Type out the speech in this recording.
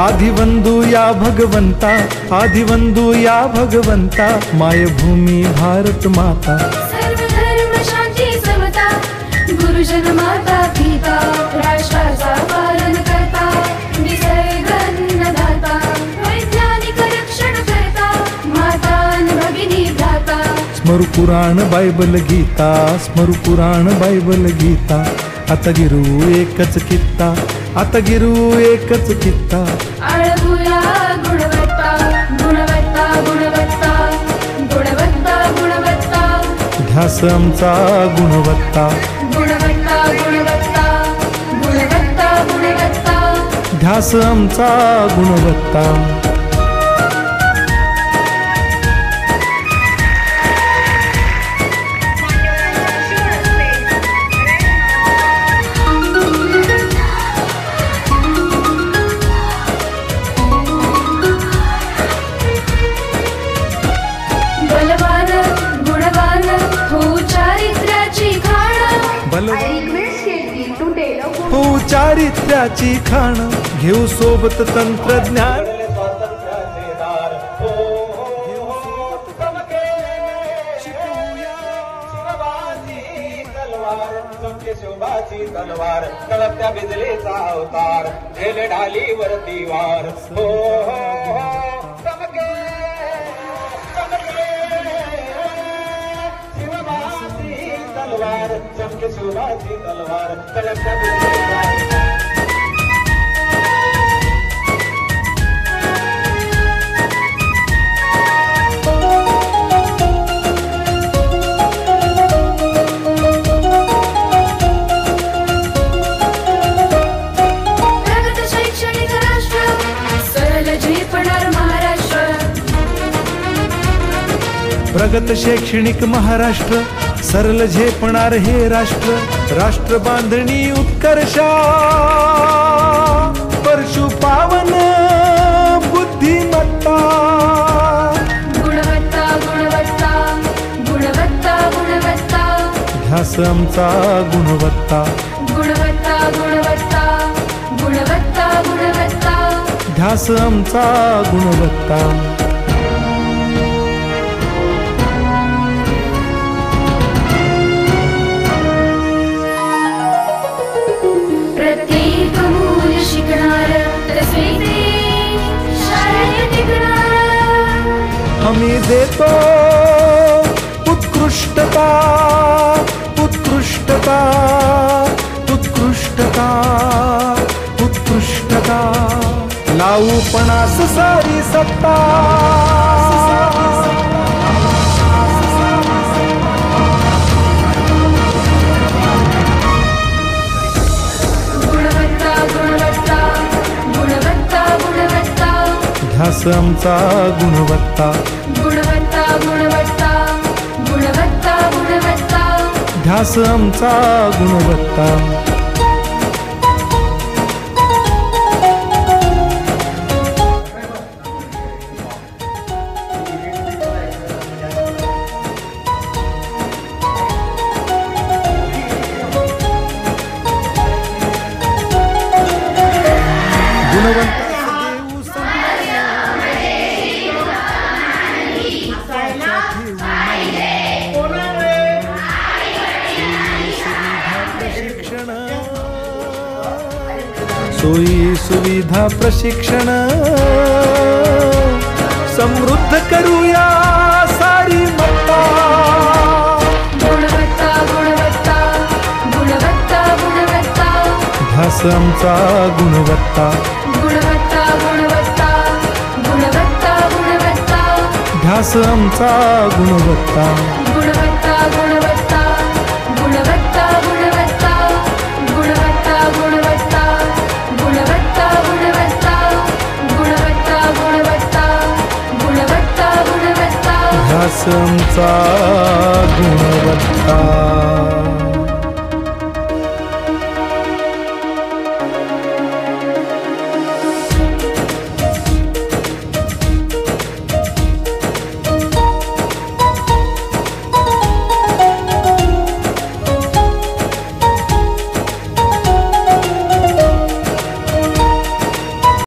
आदिवंदू या भगवंता, आदिवंदू या भगवंता, मायभूमी भारत माता। सर्व धर्म शांती समता, गुरुजन माता पिता, राष्ट्राचा पालन करता, निसर्ग अन्नदाता, वैज्ञानिक रक्षण करता, माता अन् भगिनी भ्राता। स्मरू पुराण बायबल गीता, स्मरू पुराण बायबल गीता, आता गिरू एकच कित्ता, आता गिरू एकच कित्ता। आळवूया गुणवत्ता, गुणवत्ता, गुणवत्ता, गुणवत्ता, गुणवत्ता, ध्यास आमचा गुणवत्ता, गुणवत्ता, गुणवत्ता, गुणवत्ता, गुणवत्ता, ध्यास आमचा गुणवत्ता। बलवान गुणवान हो चारित्र्याची खाण, हो चारित्र्याची खाण, घेऊ सोबत तंत्रज्ञान, शिवबाची तलवार, कळत्या बिजलीचा अवतार, झेल ढाली वरती वार। हो हो हो चमके चमके शिवबाची तलवार, चमके शिवबाची तलवार, कळत्या बिजलीचा अवतार। प्रगत शैक्षणिक महाराष्ट्र, सरल झेपणार हे राष्ट्र, राष्ट्र बांधणी उत्कर्षा, परशु पावन बुद्धिमत्ता। गुणवत्ता, गुणवत्ता, गुणवत्ता, गुणवत्ता, ध्यास आमचा गुणवत्ता, गुणवत्ता, गुणवत्ता, गुणवत्ता, गुणवत्ता, ध्यास आमचा गुणवत्ता। प्रत्येक मूल शिकणार, तसे शाळेत टिकणार। हमी देतो उत्कृष्टता, उत्कृष्टता, उत्कृष्टता, उत्कृष्टता, लावू पणास सारी सत्ता। गुणवत्ता, गुणवत्ता, गुणवत्ता, गुणवत्ता, ध्यास आमचा गुणवत्ता, गुणवत्ता, गुणवत्ता, गुणवत्ता, गुणवत्ता, ध्यास आमचा गुणवत्ता। सोयी सुविधा प्रशिक्षण, समृद्ध करूया सारी मत्ता। गुणवत्ता, गुणवत्ता, गुणवत्ता, गुणवत्ता, ध्यास आमचा गुणवत्ता, गुणवत्ता, गुणवत्ता, गुणवत्ता, गुणवत्ता, ध्यास आमचा गुणवत्ता। गुणवत्ता, गुणवत्ता, गुणवत्ता, गुणवत्ता, गुणवत्ता, गुणवत्ता, गुणवत्ता, गुणवत्ता, गुणवत्ता, गुणवत्ता, गुणवत्ता, गुणवत्ता, ध्यास आमचा गुणवत्ता।